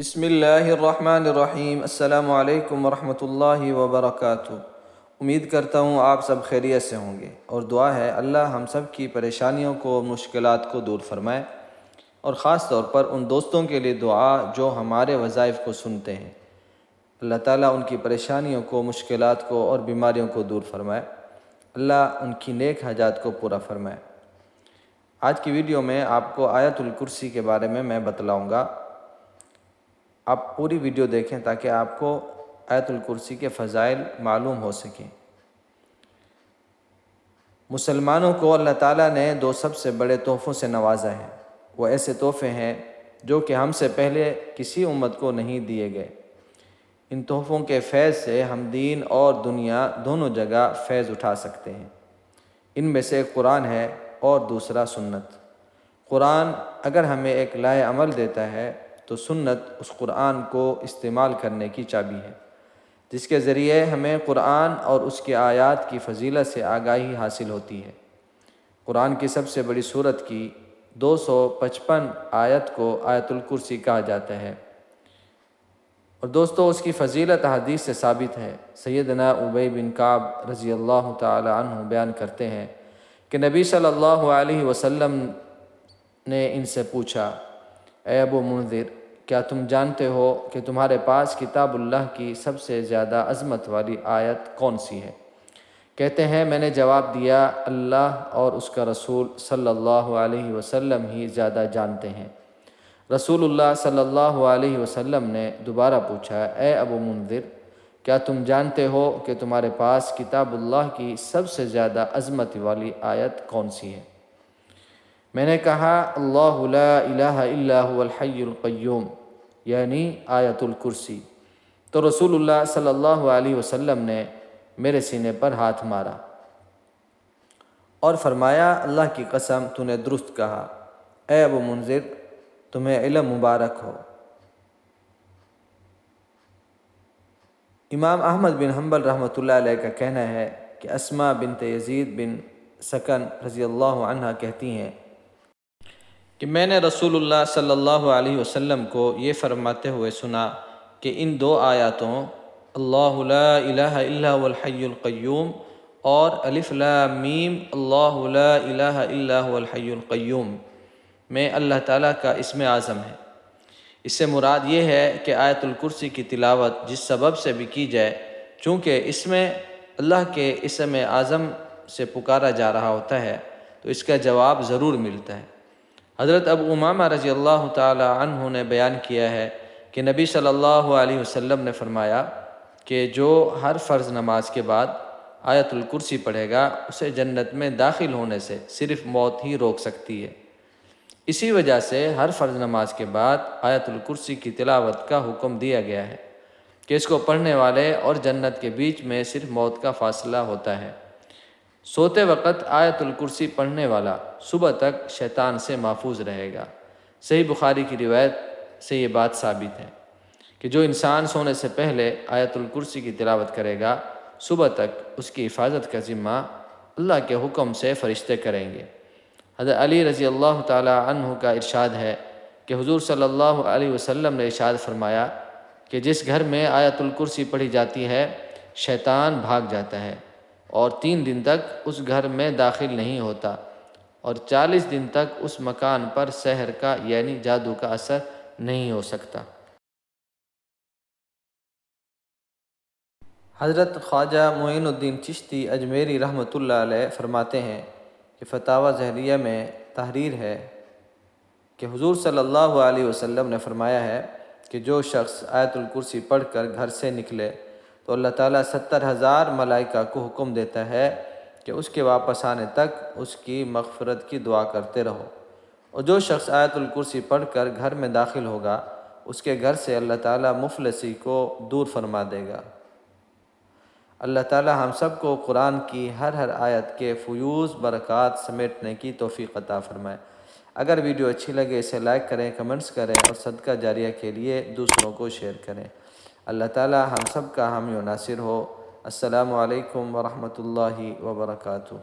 بسم اللہ الرحمن الرحیم۔ السلام علیکم ورحمۃ اللہ وبرکاتہ۔ امید کرتا ہوں آپ سب خیریت سے ہوں گے، اور دعا ہے اللہ ہم سب کی پریشانیوں کو، مشکلات کو دور فرمائے، اور خاص طور پر ان دوستوں کے لیے دعا جو ہمارے وظائف کو سنتے ہیں۔ اللہ تعالیٰ ان کی پریشانیوں کو، مشکلات کو اور بیماریوں کو دور فرمائے۔ اللہ ان کی نیک حاجات کو پورا فرمائے۔ آج کی ویڈیو میں آپ کو آیت الکرسی کے بارے میں بتلاؤں گا۔ آپ پوری ویڈیو دیکھیں تاکہ آپ کو آیت الکرسی کے فضائل معلوم ہو سکیں۔ مسلمانوں کو اللہ تعالیٰ نے دو سب سے بڑے تحفوں سے نوازا ہے۔ وہ ایسے تحفے ہیں جو کہ ہم سے پہلے کسی امت کو نہیں دیے گئے۔ ان تحفوں کے فیض سے ہم دین اور دنیا دونوں جگہ فیض اٹھا سکتے ہیں۔ ان میں سے ایک قرآن ہے اور دوسرا سنت۔ قرآن اگر ہمیں ایک لائحہ عمل دیتا ہے تو سنت اس قرآن کو استعمال کرنے کی چابی ہے، جس کے ذریعے ہمیں قرآن اور اس کی آیات کی فضیلت سے آگاہی حاصل ہوتی ہے۔ قرآن کی سب سے بڑی سورت کی 255 آیت کو آیت الکرسی کہا جاتا ہے، اور دوستو اس کی فضیلت حدیث سے ثابت ہے۔ سیدنا ابی بن کعب رضی اللہ تعالی عنہ بیان کرتے ہیں کہ نبی صلی اللہ علیہ وسلم نے ان سے پوچھا، اے ابو منذر، کیا تم جانتے ہو کہ تمہارے پاس کتاب اللہ کی سب سے زیادہ عظمت والی آیت کون سی ہے؟ کہتے ہیں میں نے جواب دیا، اللہ اور اس کا رسول صلی اللہ علیہ وسلم ہی زیادہ جانتے ہیں۔ رسول اللہ صلی اللہ علیہ وسلم نے دوبارہ پوچھا، اے ابو منذر، کیا تم جانتے ہو کہ تمہارے پاس کتاب اللہ کی سب سے زیادہ عظمت والی آیت کون سی ہے؟ میں نے کہا، اللہ لا الہ الا هو الحی القیوم، یعنی آیت الکرسی۔ تو رسول اللہ صلی اللہ علیہ وسلم نے میرے سینے پر ہاتھ مارا اور فرمایا، اللہ کی قسم تو نے درست کہا، اے ابو منذر تمہیں علم مبارک ہو۔ امام احمد بن حنبل رحمۃ اللہ علیہ کا کہنا ہے کہ اسماء بنت یزید بن سکن رضی اللہ عنہ کہتی ہیں کہ میں نے رسول اللہ صلی اللہ علیہ وسلم کو یہ فرماتے ہوئے سنا کہ ان دو آیاتوں اللہ لا الہ الا هو الحی القیوم اور الف لام میم اللہ لا الہ الا هو الحی القیوم میں اللہ تعالیٰ کا اسم اعظم ہے۔ اس سے مراد یہ ہے کہ آیت الکرسی کی تلاوت جس سبب سے بھی کی جائے، چونکہ اس میں اللہ کے اسم اعظم سے پکارا جا رہا ہوتا ہے تو اس کا جواب ضرور ملتا ہے۔ حضرت ابو امامہ رضی اللہ تعالی عنہ نے بیان کیا ہے کہ نبی صلی اللہ علیہ وسلم نے فرمایا کہ جو ہر فرض نماز کے بعد آیت الکرسی پڑھے گا اسے جنت میں داخل ہونے سے صرف موت ہی روک سکتی ہے۔ اسی وجہ سے ہر فرض نماز کے بعد آیت الکرسی کی تلاوت کا حکم دیا گیا ہے کہ اس کو پڑھنے والے اور جنت کے بیچ میں صرف موت کا فاصلہ ہوتا ہے۔ سوتے وقت آیت الکرسی پڑھنے والا صبح تک شیطان سے محفوظ رہے گا۔ صحیح بخاری کی روایت سے یہ بات ثابت ہے کہ جو انسان سونے سے پہلے آیت الکرسی کی تلاوت کرے گا، صبح تک اس کی حفاظت کا ذمہ اللہ کے حکم سے فرشتے کریں گے۔ حضرت علی رضی اللہ تعالی عنہ کا ارشاد ہے کہ حضور صلی اللہ علیہ وسلم نے ارشاد فرمایا کہ جس گھر میں آیت الکرسی پڑھی جاتی ہے شیطان بھاگ جاتا ہے اور 3 دن تک اس گھر میں داخل نہیں ہوتا، اور 40 دن تک اس مکان پر سحر کا یعنی جادو کا اثر نہیں ہو سکتا۔ حضرت خواجہ معین الدین چشتی اجمیری رحمۃ اللہ علیہ فرماتے ہیں کہ فتاوی زہریہ میں تحریر ہے کہ حضور صلی اللہ علیہ وسلم نے فرمایا ہے کہ جو شخص آیت الکرسی پڑھ کر گھر سے نکلے تو اللہ تعالیٰ 70,000 ملائکہ کو حکم دیتا ہے کہ اس کے واپس آنے تک اس کی مغفرت کی دعا کرتے رہو، اور جو شخص آیت الکرسی پڑھ کر گھر میں داخل ہوگا اس کے گھر سے اللہ تعالیٰ مفلسی کو دور فرما دے گا۔ اللہ تعالیٰ ہم سب کو قرآن کی ہر آیت کے فیوز برکات سمیٹنے کی توفیق عطا فرمائے۔ اگر ویڈیو اچھی لگے اسے لائک کریں، کمنٹس کریں اور صدقہ جاریہ کے لیے دوسروں کو شیئر کریں۔ اللہ تعالیٰ ہم سب کا حامی و ناصر ہو۔ السلام علیکم ورحمۃ اللہ وبرکاتہ۔